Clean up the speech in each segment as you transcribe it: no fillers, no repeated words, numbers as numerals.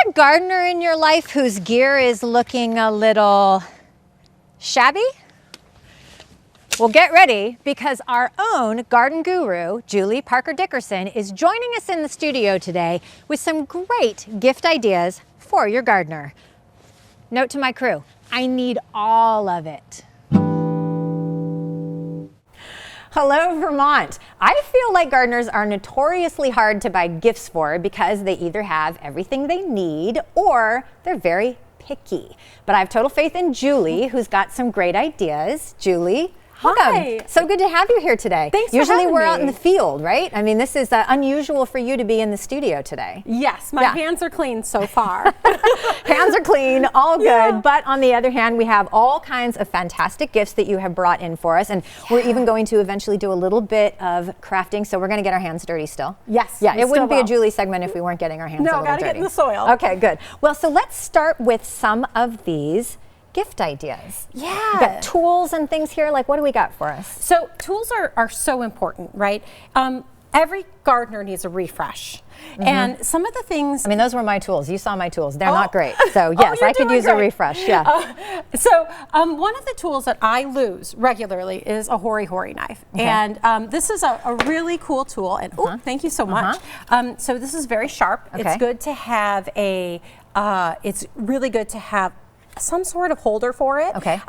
a gardener in your life whose gear is looking a little shabby? Well, get ready, because our own garden guru, Julie Parker-Dickerson, is joining us in the studio today with some great gift ideas for your gardener. Note to my crew, I need all of it. Hello, Vermont. I feel like gardeners are notoriously hard to buy gifts for because they either have everything they need or they're very picky. But I have total faith in Julie, who's got some great ideas. Julie, welcome. Hi. So good to have you here today. Thanks for Usually having we're me. out in the field, right? I mean, this is unusual for you to be in the studio today. Yes, my hands are clean so far. Hands are clean, all good. Yeah. But on the other hand, we have all kinds of fantastic gifts that you have brought in for us. And we're even going to eventually do a little bit of crafting. So we're going to get our hands dirty still. Yes. Yeah, we it wouldn't be still a Julie segment if we weren't getting our hands a No, little gotta dirty. get in the soil. Okay, good. Well, so let's start with some of these gift ideas. Yeah. We've got tools and things here. Like, what do we got for us? So tools are so important, right? Every gardener needs a refresh. And some of the things... I mean, those were my tools. You saw my tools. They're not great. Oh. So yes, You're I could doing use a great. refresh. Yeah. One of the tools that I lose regularly is a hori-hori knife. Okay. And this is a really cool tool. And thank you so much. So this is very sharp. Okay. It's good to have it's really good to have some sort of holder for it. Okay.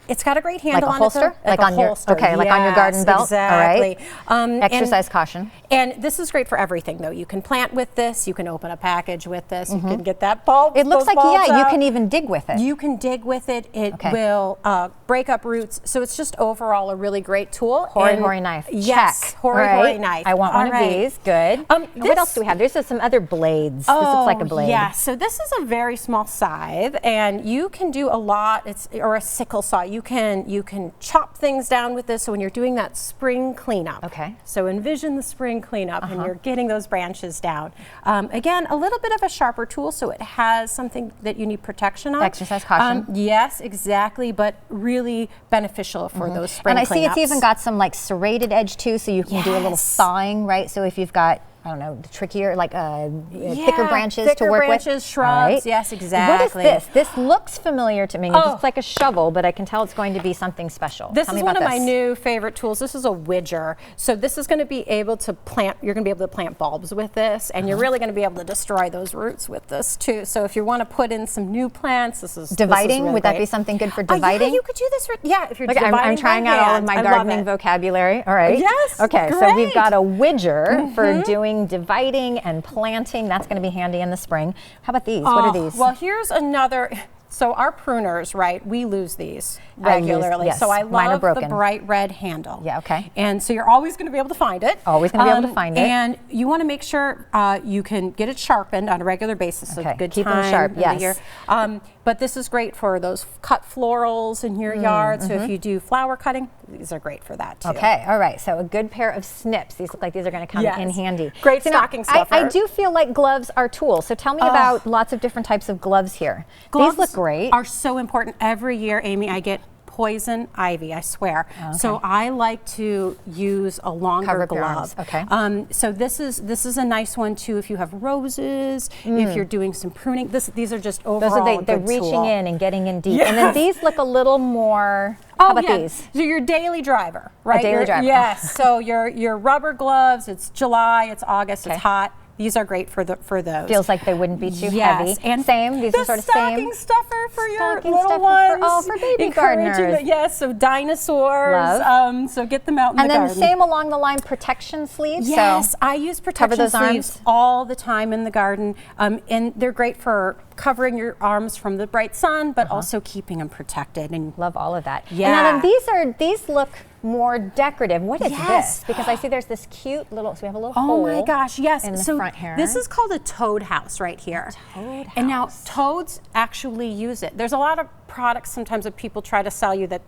It's got a great handle Like a on holster? it. Like on a your holster. like on your garden belt. Exactly. All right. Exercise caution. And this is great for everything, though. You can plant with this. You can open a package with this. You can get that bulb. It looks like, yeah, you can even dig with it. You can dig with it. It will break up roots. So it's just overall a really great tool. Hori knife. Yes, Check. hori knife. I want one of these. Good. What else do we have? There's some other blades. This looks like a blade. Yeah. So this is a very small scythe, and you can do a lot. Or a sickle saw. You can chop things down with this. So when you're doing that spring cleanup. Okay. So envision the spring cleanup, and you're getting those branches down. Again, a little bit of a sharper tool, so it has something that you need protection on. Exercise caution. Yes, exactly, but really beneficial for those spring And I see it's cleanups. even got some like serrated edge too, so you can do a little Yes. sawing, right? So if you've got, I don't know, trickier, like thicker branches thicker to work branches, with. shrubs, All right. yes, exactly. What is this? This looks familiar to me. It looks like a shovel, but I can tell it's going to be something special. This Tell me is one about of my this. new favorite tools. This is a widger. So this is going to be able to plant, you're going to be able to plant bulbs with this, and you're really going to be able to destroy those roots with this too. So if you want to put in some new plants, this is Dividing, really would that great. be something good for dividing? Yeah, you could do this for, if you're Okay, dividing I'm trying by out all of hand. my I love gardening it. vocabulary. All right. Yes, Okay, so we've great. got a widger for doing dividing and planting. That's going to be handy in the spring. How about these? What are these? Well, here's another. So our pruners, right? We lose these I use- regularly. yes, So I mine are love the broken. bright red handle. Yeah, okay. And so you're always going to be able to find it. Always gonna be able to find it. And you want to make sure you can get it sharpened on a regular basis. Okay, So good keep them time sharp, of the yes. year. But this is great for those cut florals in your yard. So if you do flower cutting, these are great for that too. Okay, all right. So a good pair of snips. These look like these are going to come Yes. in handy. Great So now, stocking stuffer. I do feel like gloves are tools. So tell me about lots of different types of gloves here. Gloves These look great. Are so important. Every year, Amy, I get poison ivy, I swear. So I like to use a longer Cover up your glove. arms, okay. So this is a nice one too if you have roses, if you're doing some pruning. These are just overall Those are a they're good reaching tool. in and getting in deep. Yes. And then these look a little more. How about these? So your daily driver, right? daily driver. Yes. So your rubber gloves. It's July. It's August. Okay. It's hot. These are great for those. Feels like they wouldn't be too Yes, heavy. and same. These the are sort of stocking same. stuffer for your Stocking little stuffer ones. for baby Encouraging gardeners. yes, so dinosaurs. Love. So get them out in And the then garden. same along the line, protection sleeves. Yes, So I use cover protection those sleeves arms. all the time in the garden, and they're great for covering your arms from the bright sun, but also keeping them protected. And love all of that. Yeah. And then these look more decorative. What is Yes. this? Because I see there's this cute little. So we have a little oh hole. my gosh, yes. In the so front here. this is called a toad house right here. Toad And now house. toads actually use it. There's a lot of products sometimes that people try to sell you that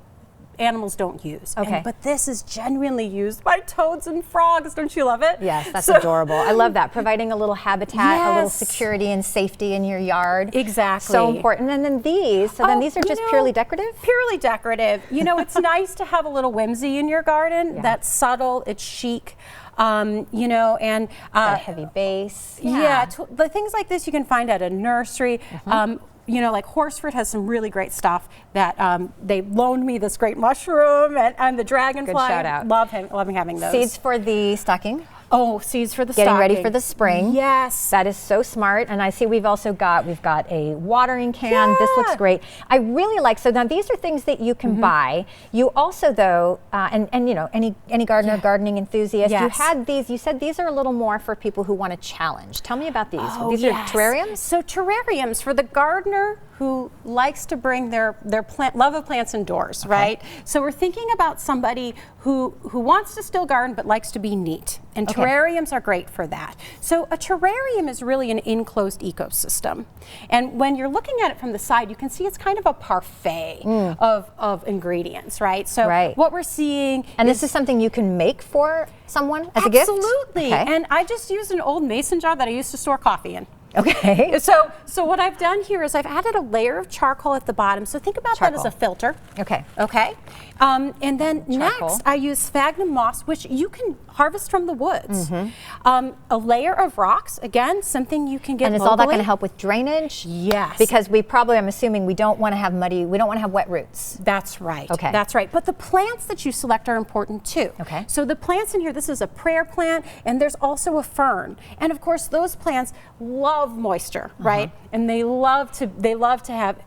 animals don't use. Okay. But this is genuinely used by toads and frogs. Don't you love it? Yes, that's So- adorable. I love that. Providing a little habitat, a little Yes. security and safety in your yard. Exactly. So important. And then these, so then Oh, these are you just know, purely decorative? Purely decorative. You know, it's nice to have a little whimsy in your garden. That's subtle, it's chic. you know, and a heavy base. the things like this you can find at a nursery. You know, like Horsford has some really great stuff that they loaned me this great mushroom and the dragonfly. Good shout out. Loving having those. Seeds for the stocking. Oh, seeds for the Getting stocking. ready for the spring. Yes. That is so smart. And I see we've got a watering can. This looks great. I really like, so now these are things that you can buy. You also though, and you know, any gardener, gardening enthusiast, you had these, you said these are a little more for people who want a challenge. Tell me about these. These are terrariums? So terrariums for the gardener who likes to bring their love of plants indoors, right? So we're thinking about somebody who wants to still garden but likes to be neat. And terrariums are great for that. So a terrarium is really an enclosed ecosystem. And when you're looking at it from the side, you can see it's kind of a parfait of ingredients, right? So what we're seeing And this is something you can make for someone as a gift? Absolutely. And I just used an old mason jar that I used to store coffee in. Okay. So what I've done here is I've added a layer of charcoal at the bottom. So think about that as a filter. Okay. Okay. And then next I use sphagnum moss, which you can harvest from the woods. A layer of rocks, again, something you can get And is all that going to help with drainage? Yes. Because we probably, I'm assuming, we don't want to have wet roots. That's right. Okay. That's right. But the plants that you select are important too. Okay. So the plants in here, this is a prayer plant, and there's also a fern. And of course, those plants love moisture, right? And they love to have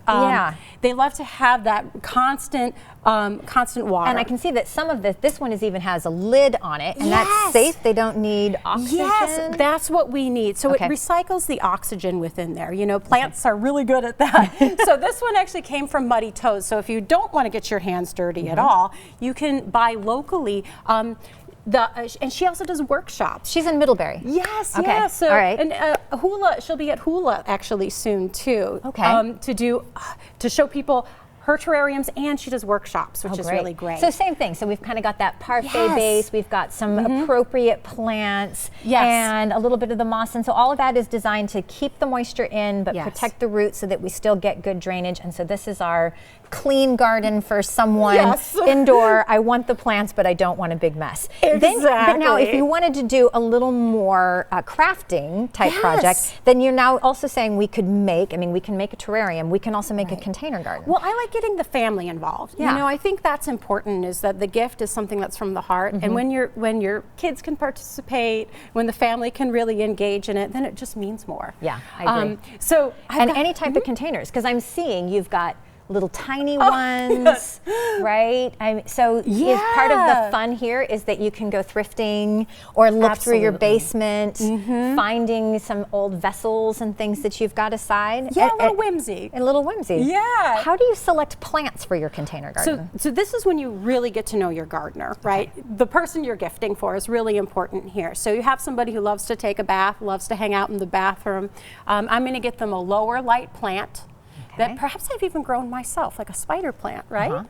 that constant water. And I can see that some of this one even has a lid on it, and that's safe. They don't need oxygen. Yes, that's what we need. So it recycles the oxygen within there. You know, plants are really good at that. So this one actually came from Muddy Toes. So if you don't want to get your hands dirty at all, you can buy locally. And she also does workshops. She's in Middlebury. Yes, okay. yes. So, all right. And Hula, she'll be at Hula actually soon too. Okay. To show people her terrariums, and she does workshops, which is really great. So same thing. So we've kind of got that parfait base. We've got some appropriate plants and a little bit of the moss. And so all of that is designed to keep the moisture in, but protect the roots so that we still get good drainage. And so this is our clean garden for someone indoor. I want the plants, but I don't want a big mess. Exactly. But now if you wanted to do a little more crafting type project, then you're now also saying we can make a terrarium. We can also make a container garden. Well, I like getting the family involved. You know, I think that's important, is that the gift is something that's from the heart. And when your kids can participate, when the family can really engage in it, then it just means more. Yeah, I agree. So any type of containers, because I'm seeing you've got little tiny ones, right? So is part of the fun here is that you can go thrifting or look through your basement, finding some old vessels and things that you've got aside. Yeah, a little whimsy. A little whimsy. Yeah. How do you select plants for your container garden? So this is when you really get to know your gardener, right? The person you're gifting for is really important here. So you have somebody who loves to take a bath, loves to hang out in the bathroom. I'm going to get them a lower light plant that perhaps I've even grown myself, like a spider plant, right?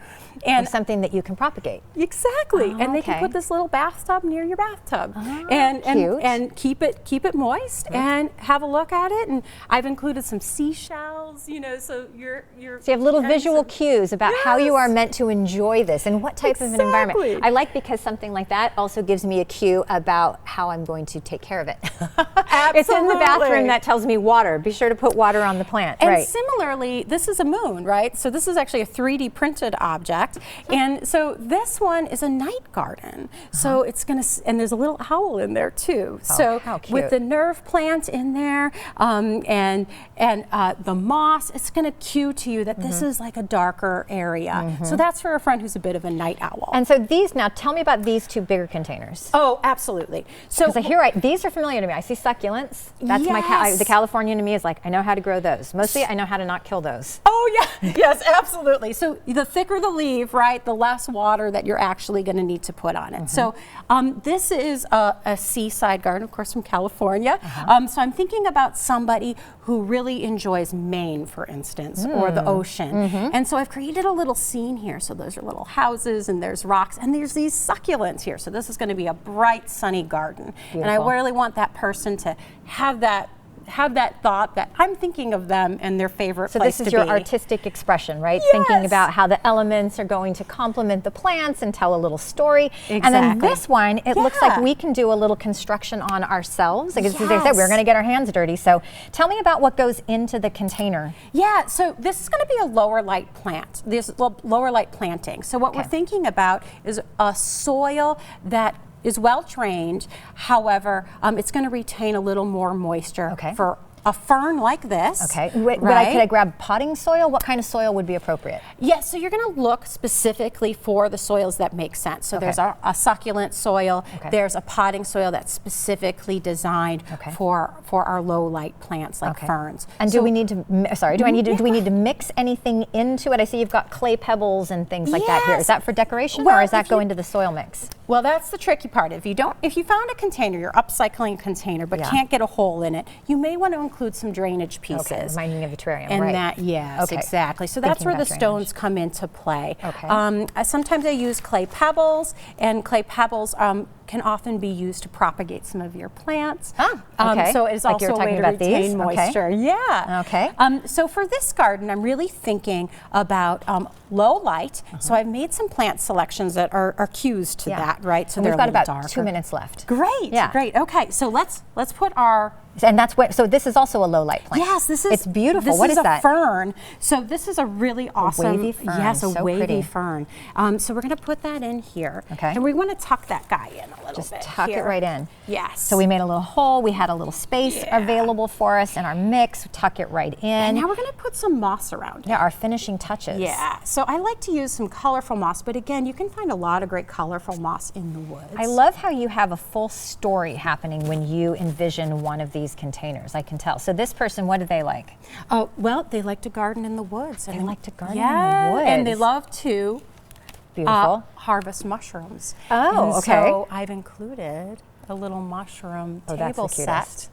And something that you can propagate. Exactly. And they can put this little bathtub near your bathtub and keep it moist and have a look at it. And I've included some seashells, you know, so you have little visual cues about how you are meant to enjoy this and what type of an environment. I like, because something like that also gives me a cue about how I'm going to take care of it. Absolutely. It's in the bathroom that tells me water. Be sure to put water on the plant. And similarly, this is a moon, right? So this is actually a 3D printed object. And so this one is a night garden. So it's going to, and there's a little owl in there too. So with the nerve plant in there and the moss, it's going to cue to you that this is like a darker area. So that's for a friend who's a bit of a night owl. And so these, now tell me about these two bigger containers. Oh, absolutely. So because these are familiar to me. I see succulents. That's the Californian to me is like, I know how to grow those. Mostly I know how to not kill those. Oh yeah, yes, absolutely. So the thicker the leaf, right, the less water that you're actually going to need to put on it. So this is a seaside garden, of course, from California. So I'm thinking about somebody who really enjoys Maine, for instance, or the ocean. And so I've created a little scene here. So those are little houses and there's rocks and there's these succulents here. So this is going to be a bright, sunny garden. Beautiful. And I really want that person to have that have that thought that I'm thinking of them and their favorite So place this is to your be. artistic expression, right? Yes. Thinking about how the elements are going to complement the plants and tell a little story. And then Exactly. this one, it looks like Yeah. we can do a little construction on ourselves. Like as I said, Yes. we're going to get our hands dirty. So tell me about what goes into the container. Yeah, so this is going to be a lower light plant. This lower light planting. So what we're thinking about is a soil that is well drained. However, it's going to retain a little more moisture for a fern like this. Okay. Could I grab potting soil? What kind of soil would be appropriate? Yes, so you're going to look specifically for the soils that make sense. So there's a succulent soil. There's a potting soil that's specifically designed for our low light plants like ferns. And do we need to? Do we need to mix anything into it? I see you've got clay pebbles and things like that here. Is that for decoration, or does that go into the soil mix? Well, that's the tricky part. If you found a container, you're upcycling a container, but can't get a hole in it, you may want to include some drainage pieces. Okay, reminding of the terrarium, and right? that, yes, exactly. So that's where the stones come into play. Sometimes I use clay pebbles, and clay pebbles can often be used to propagate some of your plants. So it's Like also you were a way talking to about these? retain moisture. Yeah. Okay. So for this garden, I'm really thinking about low light. So I've made some plant selections that are cues to that, right? So and they're we've got a little about darker. 2 minutes left. Great. Great. Okay. So let's put our. And that's what. So this is also a low light plant. Yes, this is. It's beautiful. This What is is that? a fern. So this is a really awesome. wavy fern. Yes, a So wavy pretty. fern. So we're going to put that in here. Okay. And we want to tuck that guy in a little Just bit. tuck here. it right in. Yes. So we made a little hole. We had a little space available for us in our mix. Tuck it right in. And now we're going to put some moss around it. Yeah, our finishing touches. Yeah. So I like to use some colorful moss, but again, you can find a lot of great colorful moss in the woods. I love how you have a full story happening when you envision one of these containers. I can tell. So this person, what do they like? Oh, well, they like to garden in the woods. They like to garden in the woods. And they love to harvest mushrooms. Oh, and so I've included a little mushroom table set.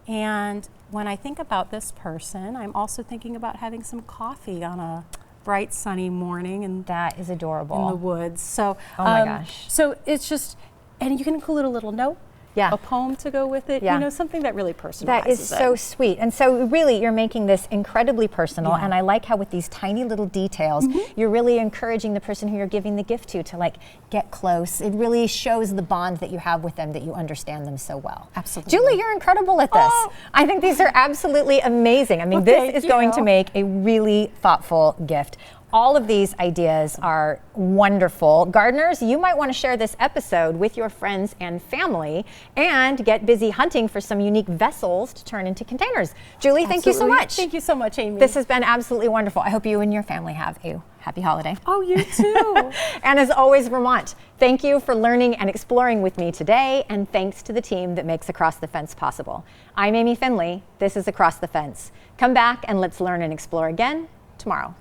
And when I think about this person, I'm also thinking about having some coffee on a bright sunny morning, and that is adorable. In the woods. So oh my gosh. So it's just, and you can include a little note. A poem to go with it, you know, something that really personalizes That is so sweet. And so really you're making this incredibly personal, and I like how with these tiny little details, you're really encouraging the person who you're giving the gift to like get close. It really shows the bond that you have with them, that you understand them so well. Absolutely. Julie, you're incredible at this. I think these are absolutely amazing. I mean, this is going to make a really thoughtful gift. All of these ideas are wonderful. Gardeners, you might want to share this episode with your friends and family and get busy hunting for some unique vessels to turn into containers. Julie, thank you so much. Thank you so much, Amy. This has been absolutely wonderful. I hope you and your family have a happy holiday. Oh, you too. And as always, Vermont, thank you for learning and exploring with me today, and thanks to the team that makes Across the Fence possible. I'm Amy Finley. This is Across the Fence. Come back and let's learn and explore again tomorrow.